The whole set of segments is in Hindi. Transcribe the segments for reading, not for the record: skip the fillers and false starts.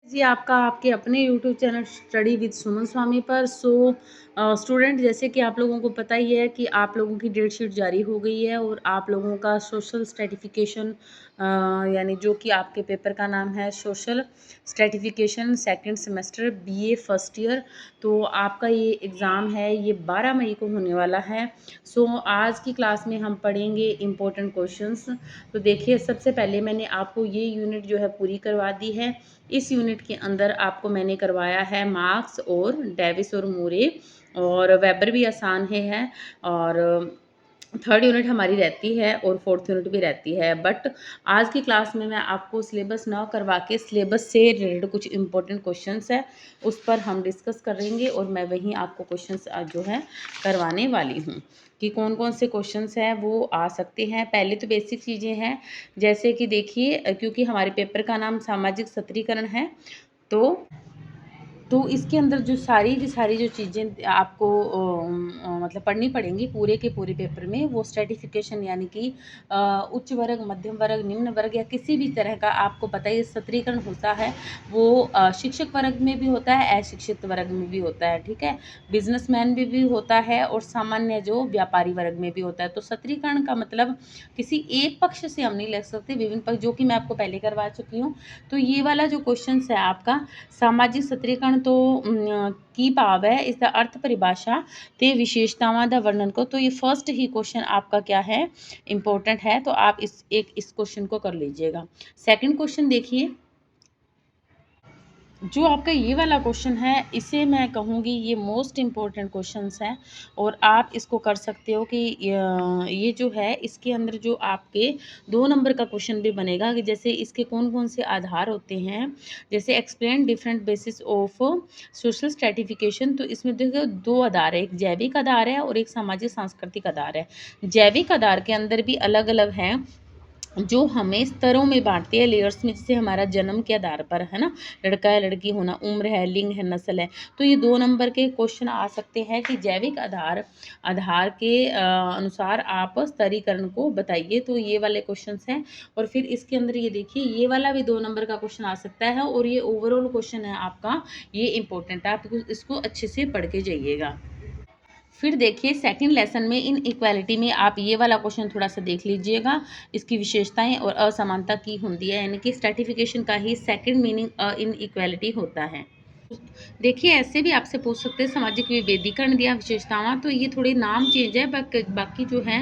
जी, आपका आपके अपने यूट्यूब चैनल स्टडी विद सुमन स्वामी पर। स्टूडेंट, जैसे कि आप लोगों को पता ही है कि आप लोगों की डेट शीट जारी हो गई है और आप लोगों का सोशल स्ट्रेटिफिकेशन यानी जो कि आपके पेपर का नाम है social stratification second semester BA first year. तो आपका ये एग्ज़ाम है, ये 12 मई को होने वाला है। आज की क्लास में हम पढ़ेंगे इम्पोर्टेंट क्वेश्चंस। तो देखिए, सबसे पहले मैंने आपको ये यूनिट जो है पूरी करवा दी है। इस यूनिट के अंदर आपको मैंने करवाया है मार्क्स और डेविस और मूरे, और वेबर भी आसान है और थर्ड यूनिट हमारी रहती है और फोर्थ यूनिट भी रहती है। बट आज की क्लास में मैं आपको सिलेबस ना करवा के सिलेबस से रिलेटेड कुछ इंपॉर्टेंट क्वेश्चंस है उस पर हम डिस्कस करेंगे और मैं वहीं आपको क्वेश्चंस आज जो है करवाने वाली हूँ कि कौन कौन से क्वेश्चंस हैं वो आ सकते हैं। पहले तो बेसिक चीज़ें हैं, जैसे कि देखिए, क्योंकि हमारे पेपर का नाम सामाजिक सत्रीकरण है, तो इसके अंदर जो सारी की सारी जो चीज़ें आपको मतलब पढ़नी पड़ेंगी पूरे के पूरे पेपर में, वो स्ट्रेटिफिकेशन यानी कि उच्च वर्ग, मध्यम वर्ग, निम्न वर्ग या किसी भी तरह का आपको पता है सत्रीकरण होता है। वो शिक्षक वर्ग में भी होता है, अशिक्षित वर्ग में भी होता है, ठीक है, बिजनेसमैन भी होता है और सामान्य जो व्यापारी वर्ग में भी होता है। तो सत्रीकरण का मतलब किसी एक पक्ष से हम नहीं ले सकते, विभिन्न पक्ष, जो कि मैं आपको पहले करवा चुकी हूँ। तो ये वाला जो क्वेश्चन है आपका सामाजिक सत्रीकरण तो की भाव है, इसका अर्थ परिभाषा ते विशेषतावां दा वर्णन को। तो ये फर्स्ट ही क्वेश्चन आपका क्या है, इंपॉर्टेंट है, तो आप इस क्वेश्चन को कर लीजिएगा। सेकंड क्वेश्चन देखिए, जो आपका ये वाला क्वेश्चन है इसे मैं कहूँगी ये मोस्ट इम्पॉर्टेंट क्वेश्चंस है और आप इसको कर सकते हो कि ये जो है इसके अंदर जो आपके 2 नंबर का क्वेश्चन भी बनेगा कि जैसे इसके कौन कौन से आधार होते हैं। जैसे explain different basis of social stratification, तो इसमें देखो 2 आधार है, एक जैविक आधार है और एक सामाजिक सांस्कृतिक आधार है। जैविक आधार के अंदर भी अलग अलग हैं जो हमें स्तरों में बांटती है, लेयर्स में, जैसे हमारा जन्म के आधार पर है ना, लड़का है लड़की होना, उम्र है, लिंग है, नस्ल है। तो ये 2 नंबर के क्वेश्चन आ सकते हैं कि जैविक आधार आधार के अनुसार आप स्तरीकरण को बताइए। तो ये वाले क्वेश्चंस हैं। और फिर इसके अंदर ये देखिए, ये वाला भी 2 नंबर का क्वेश्चन आ सकता है और ये ओवरऑल क्वेश्चन है आपका, ये इंपॉर्टेंट है, आप इसको अच्छे से पढ़ के जाइएगा। फिर देखिए सेकंड लेसन में इन इक्वालिटी में आप ये वाला क्वेश्चन थोड़ा सा देख लीजिएगा, इसकी विशेषताएं और असमानता की होती है, यानी कि स्ट्रेटिफिकेशन का ही सेकंड मीनिंग इन इक्वालिटी होता है। देखिए ऐसे भी आपसे पूछ सकते हैं सामाजिक विभेदीकरण या विशेषतावां, तो ये थोड़े नाम चेंज है, बाकी जो है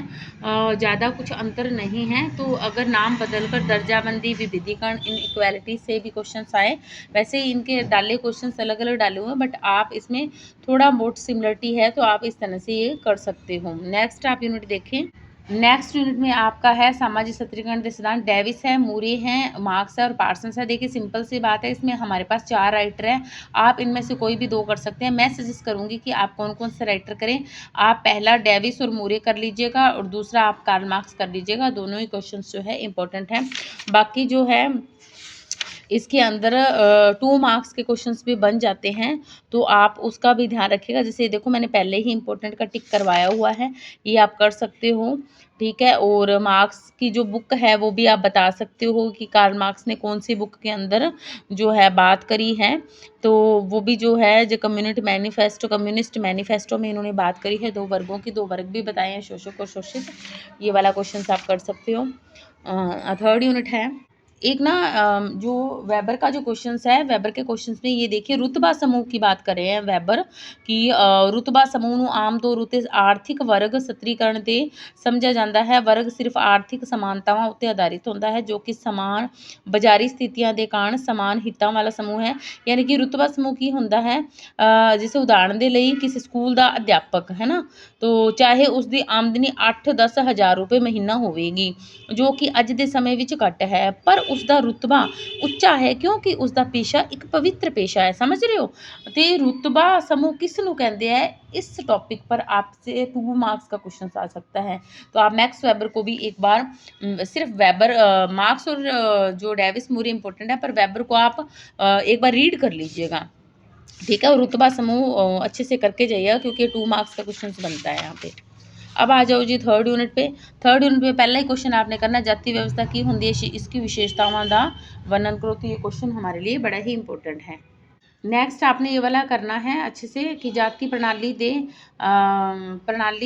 ज़्यादा कुछ अंतर नहीं है। तो अगर नाम बदलकर दर्जाबंदी, विभेदीकरण, इन इक्वालिटी से भी क्वेश्चन आए, वैसे ही इनके डाले क्वेश्चन अलग अलग डाले हुए हैं, बट आप इसमें थोड़ा बहुत सिमिलरिटी है तो आप इस तरह से ये कर सकते हो। नेक्स्ट आप यूनिट देखें। नेक्स्ट यूनिट में आपका है सामाजिक सत्रीकरण के सिद्धांत। डेविस है, मूरे हैं, मार्क्स है और पार्सन्स है। देखिए सिंपल सी बात है, इसमें हमारे पास 4 राइटर हैं, आप इनमें से कोई भी 2 कर सकते हैं। मैं सजेस्ट करूंगी कि आप कौन कौन से राइटर करें। आप पहला डेविस और मूरे कर लीजिएगा और दूसरा आप कार्ल मार्क्स कर लीजिएगा। दोनों ही क्वेश्चन जो है इंपॉर्टेंट है। बाकी जो है इसके अंदर 2 मार्क्स के क्वेश्चंस भी बन जाते हैं, तो आप उसका भी ध्यान रखिएगा। जैसे देखो मैंने पहले ही इंपॉर्टेंट का टिक करवाया हुआ है, ये आप कर सकते हो, ठीक है। और मार्क्स की जो बुक है वो भी आप बता सकते हो कि कार्ल मार्क्स ने कौन सी बुक के अंदर जो है बात करी है। तो वो भी जो है जो कम्युनिस्ट मैनिफेस्टो में इन्होंने बात करी है 2 वर्गों की, 2 वर्ग भी बताए हैं, शोषक और शोषित। ये वाला क्वेश्चन आप कर सकते हो। थर्ड यूनिट है एक ना, जो वेबर का जो क्वेश्चंस है, वेबर के क्वेश्चंस में ये देखिए रुतबा समूह की बात कर रहे हैं वेबर कि रुतबा समूह ਨੂੰ ਆਮ ਤੌਰ ਉੱਤੇ ਆਰਥਿਕ ਵਰਗ ਸਤਰੀਕਰਨ ਤੇ ਸਮਝਿਆ ਜਾਂਦਾ ਹੈ। ਵਰਗ ਸਿਰਫ ਆਰਥਿਕ ਸਮਾਨਤਾਵਾਂ ਉੱਤੇ ਆਧਾਰਿਤ ਹੁੰਦਾ ਹੈ ਜੋ ਕਿ ਸਮਾਨ ਬਾਜ਼ਾਰੀ ਸਥਿਤੀਆਂ ਦੇ ਕਾਰਨ ਸਮਾਨ ਹਿੱਤਾਂ ਵਾਲਾ ਸਮੂਹ ਹੈ। ਯਾਨੀ ਕਿ ਰੁਤਬਾ ਸਮੂਹ ਕੀ ਹੁੰਦਾ ਹੈ, ਜਿਸ ਉਦਾਹਰਣ ਦੇ ਲਈ ਕਿਸੇ ਸਕੂਲ ਦਾ ਅਧਿਆਪਕ ਹੈ ਨਾ, तो ਚਾਹੇ ਉਸ ਦੀ ਆਮਦਨੀ 8-10 ਹਜ਼ਾਰ ਰੁਪਏ ਮਹੀਨਾ ਹੋਵੇਗੀ, ਜੋ ਕਿ ਅੱਜ ਦੇ ਸਮੇਂ ਵਿੱਚ ਘੱਟ ਹੈ, ਪਰ उसका रुतबा ਉੱਚਾ है क्योंकि उसका पेशा एक पवित्र पेशा है। समझ रहे हो। तो रुतबा समूह किस ਨੂੰ कहते हैं, इस टॉपिक पर आपसे 2 मार्क्स का क्वेश्चन आ सकता है। तो आप मैक्स वेबर को भी एक बार सिर्फ वेबर मार्क्स और जो डेविस मूरे इंपॉर्टेंट है, पर वेबर को आप एक बार रीड कर लीजिएगा, ठीक है। और रुतबा समूह अच्छे से करके जाइएगा क्योंकि 2 मार्क्स का क्वेश्चन बनता है यहाँ पे। अब आ जाओ जी थर्ड यूनिट पे। थर्ड यूनिट पे पहला ही क्वेश्चन आपने करना, जाति व्यवस्था की होंदी है, इसकी विशेषतावां दा वर्णन करो। तो ये क्वेश्चन हमारे लिए बड़ा ही इंपॉर्टेंट है। नेक्स्ट आपने ये वाला करना है अच्छे से कि जाति प्रणाली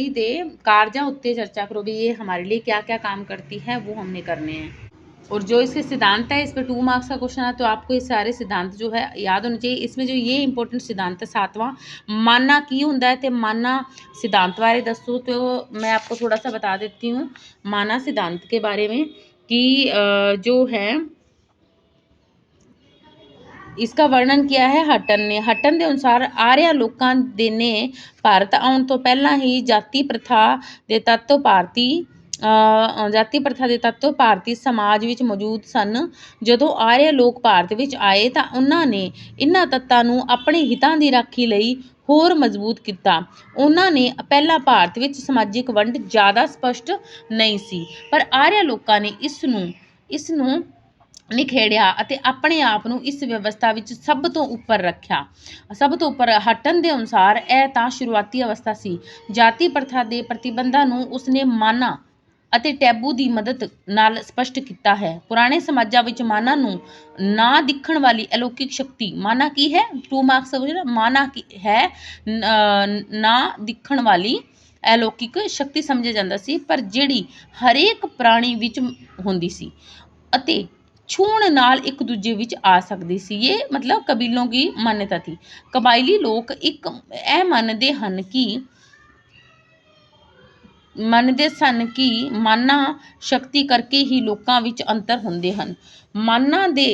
दे कारजां उत्ते चर्चा करो भी, ये हमारे लिए क्या क्या काम करती है वो हमने करने हैं। और जो इसके सिद्धांत है, इस पर 2 मार्क्स का क्वेश्चन है, तो आपको ये सारे सिद्धांत जो है याद होने चाहिए। इसमें जो ये इंपॉर्टेंट सिद्धांत है 7वां, मानना की होंदा है, तो मानना सिद्धांत बारे दसो। तो मैं आपको थोड़ा सा बता देती हूँ माना सिद्धांत के बारे में कि जो है इसका वर्णन किया है हटन ने। हटन के अनुसार आर्या लोगों ने भारत आने तो पहला ही जाति प्रथा के तत्व भारती समाज विच मौजूद सन। जदों आर्य लोग भारत विच आए तो उन्होंने इन्हां तत्तां नूं अपने हितां दी राखी लई होर मजबूत किया। उन्होंने पहला भारत विच समाजिक वंड ज़्यादा स्पष्ट नहीं सी, पर आर्य लोगों ने इसनूं निखेड़िਆ ਅਤੇ ਆਪਣੇ ਆਪ ਨੂੰ ਇਸ ਵਿਵਸਥਾ ਵਿੱਚ ਸਭ ਤੋਂ ਉੱਪਰ ਰੱਖਿਆ। ਸਭ ਤੋਂ ਉੱਪਰ ਹਟਣ ਦੇ ਅਨੁਸਾਰ ਇਹ ਤਾਂ ਸ਼ੁਰੂਆਤੀ ਅਵਸਥਾ ਸੀ। ਜਾਤੀ ਪ੍ਰਥਾ ਦੇ ਪ੍ਰਤੀਬੰਧਾਂ ਨੂੰ ਉਸਨੇ ਮਾਨਾਂ ਅਤੇ ਟੈਬੂ ਦੀ ਮਦਦ ਨਾਲ ਸਪਸ਼ਟ ਕੀਤਾ ਹੈ। ਪੁਰਾਣੇ ਸਮਾਜਾਂ ਵਿੱਚ ਮਾਨਾਂ ਨੂੰ ਨਾ ਦਿਖਣ ਵਾਲੀ ਅਲੌਕਿਕ ਸ਼ਕਤੀ, ਮਾਨਾ ਕੀ ਹੈ 2 ਮਾਰਕਸ ਮਾਨਾ ਕੀ ਹੈ ਨਾ ਦਿਖਣ ਵਾਲੀ ਅਲੌਕਿਕ ਸ਼ਕਤੀ ਸਮਝਿਆ ਜਾਂਦਾ ਸੀ, ਪਰ ਜਿਹੜੀ ਹਰੇਕ ਪ੍ਰਾਣੀ ਵਿੱਚ ਹੁੰਦੀ ਸੀ ਅਤੇ छूण नाल एक दूजे विच आ सकती सी। ये मतलब कबीलों की मान्यता थी। कबायली लोग एक ਮੰਨਦੇ ਸਨ ਕਿ ਮਾਨਾਂ ਸ਼ਕਤੀ ਕਰਕੇ ਹੀ ਲੋਕਾਂ ਵਿੱਚ ਅੰਤਰ ਹੁੰਦੇ ਹਨ। ਮਾਨਾਂ ਦੇ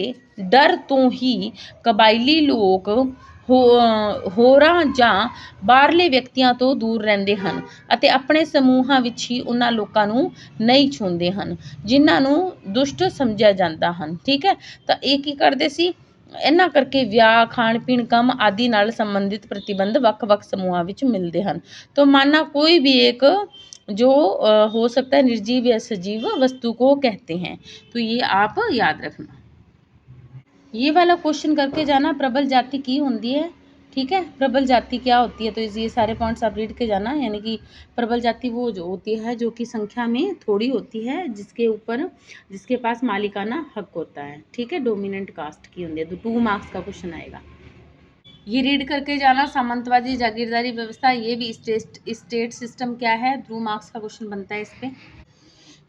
ਡਰ ਤੋਂ ਹੀ ਕਬਾਇਲੀ ਲੋਕ ਹੋਰਾਂ ਜਾਂ ਬਾਹਰਲੇ ਵਿਅਕਤੀਆਂ ਤੋਂ ਦੂਰ ਰਹਿੰਦੇ ਹਨ ਅਤੇ ਆਪਣੇ ਸਮੂਹਾਂ ਵਿੱਚ ਹੀ ਉਹਨਾਂ ਲੋਕਾਂ ਨੂੰ ਨਹੀਂ ਛੂੰਹਦੇ ਹਨ ਜਿਨ੍ਹਾਂ ਨੂੰ ਦੁਸ਼ਟ ਸਮਝਿਆ ਜਾਂਦਾ ਹਨ। ਠੀਕ ਹੈ, ਤਾਂ ਇਹ ਕੀ ਕਰਦੇ ਸੀ, ਇਹਨਾਂ ਕਰਕੇ ਵਿਆਹ, ਖਾਣ ਪੀਣ, ਕੰਮ ਆਦि ਨਾਲ ਸੰਬੰਧਿਤ ਪ੍ਰਤੀਬੰਧ ਵੱਖ-ਵੱਖ ਸਮੂਹਾਂ ਵਿੱਚ ਮਿਲਦੇ ਹਨ। तो माना कोई भी एक जो हो सकता है निर्जीव या सजीव वस्तु को कहते हैं। तो ये आप याद रखना। ये वाला क्वेश्चन करके जाना, प्रबल जाति की होती है। ठीक है, प्रबल जाति क्या होती है, तो ये सारे पॉइंट्स आप रीड के जाना। यानी कि प्रबल जाति वो जो होती है जो कि संख्या में थोड़ी होती है, जिसके पास मालिकाना हक होता है। ठीक है, डोमिनेंट कास्ट की होती है। तो 2 मार्क्स का क्वेश्चन आएगा, ये रीड करके जाना। सामंतवादी जागीरदारी व्यवस्था, ये भी स्टेट सिस्टम क्या है, 2 मार्क्स का क्वेश्चन बनता है इस पे।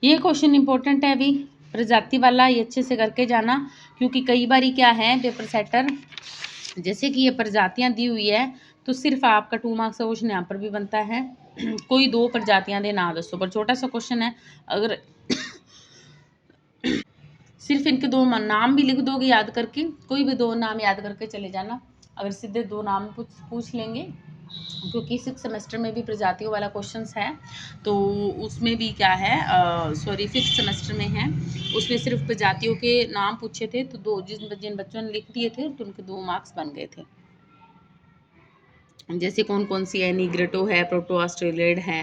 ये क्वेश्चन इंपॉर्टेंट है अभी प्रजाति वाला, ये अच्छे से करके जाना, क्योंकि कई बार क्या है पेपर सेटर जैसे कि ये प्रजातियां दी हुई है तो सिर्फ आपका 2 मार्क्स का क्वेश्चन यहाँ पर भी बनता है। कोई 2 प्रजातियां दे नाम दसो, पर छोटा सा क्वेश्चन है। अगर सिर्फ इनके 2 नाम भी लिख दोगे याद करके, कोई भी 2 नाम याद करके चले जाना। अगर सीधे 2 नाम पूछ लेंगे, क्योंकि 6th सेमेस्टर में भी प्रजातियों वाला क्वेश्चंस है, तो उसमें भी क्या है, सॉरी 5th सेमेस्टर में है, उसमें सिर्फ प्रजातियों के नाम पूछे थे, तो जिन बच्चों ने लिख दिए थे तो उनके 2 मार्क्स बन गए थे। जैसे कौन कौन सी है, नीग्रेटो है, प्रोटो ऑस्ट्रेलियड है,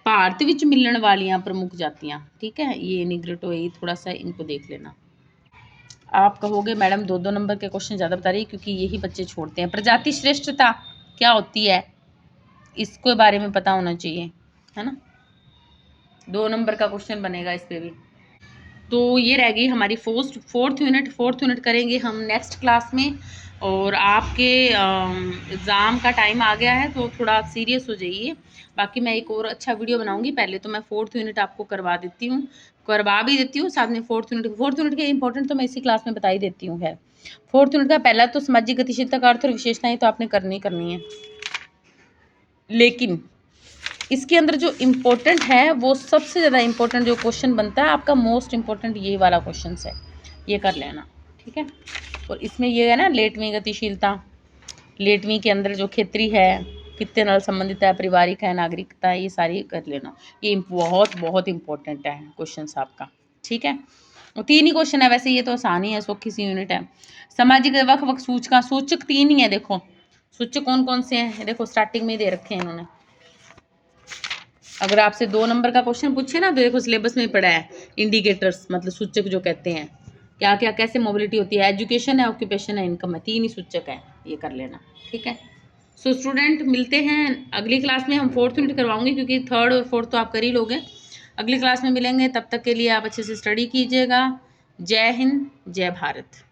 भारत विच मिलने वालियां प्रमुख जातियां। ठीक है, ये नीग्रेटो है, थोड़ा सा इनको देख लेना। आप कहोगे मैडम 2-2 नंबर के क्वेश्चन ज़्यादा बता रही है, क्योंकि यही बच्चे छोड़ते हैं। प्रजाति श्रेष्ठता क्या होती है, इसके बारे में पता होना चाहिए, है ना। 2 नंबर का क्वेश्चन बनेगा इस पे भी। तो ये रह गई हमारी फोर्थ यूनिट करेंगे हम नेक्स्ट क्लास में। और आपके एग्ज़ाम का टाइम आ गया है तो थोड़ा सीरियस हो जाइए। बाकी मैं एक और अच्छा वीडियो बनाऊंगी। पहले तो मैं 4th यूनिट आपको करवा भी देती हूँ साथ में 4th यूनिट के इंपॉर्टेंट तो मैं इसी क्लास में बता ही देती हूँ। है 4th यूनिट का पहला तो सामाजिक गतिशीलता का अर्थ और विशेषताएं तो आपने करनी है, लेकिन इसके अंदर जो इम्पोर्टेंट है वो सबसे ज़्यादा इम्पोर्टेंट जो क्वेश्चन बनता है आपका मोस्ट इम्पोर्टेंट ये वाला क्वेश्चन है, ये कर लेना। ठीक है, और इसमें ये है ना लेटवीं गतिशीलता, लेटवीं के अंदर जो खेतरी है कितने नाल संबंधित है, पारिवारिक है, नागरिकता है, ये सारी कर लेना। ये बहुत बहुत इंपॉर्टेंट है क्वेश्चन आपका। ठीक है, और 3 ही क्वेश्चन है, वैसे ये तो आसान ही है, सौखी सी यूनिट है। सामाजिक वक् सूचक 3 ही है। देखो सूचक कौन कौन से हैं, देखो स्टार्टिंग में दे रखे हैं इन्होंने। अगर आपसे 2 नंबर का क्वेश्चन पूछे ना तो देखो सिलेबस में पढ़ा है इंडिकेटर्स, मतलब सूचक जो कहते हैं क्या क्या कैसे मोबिलिटी होती है, एजुकेशन है, ऑक्यूपेशन है, इनकम है, 3 ही सूचक है, ये कर लेना। ठीक है, सो स्टूडेंट मिलते हैं अगली क्लास में। हम 4th यूनिट करवाऊंगी क्योंकि 3rd और 4th तो आप कर ही लोगे। अगली क्लास में मिलेंगे, तब तक के लिए आप अच्छे से स्टडी कीजिएगा। जय हिंद, जय भारत।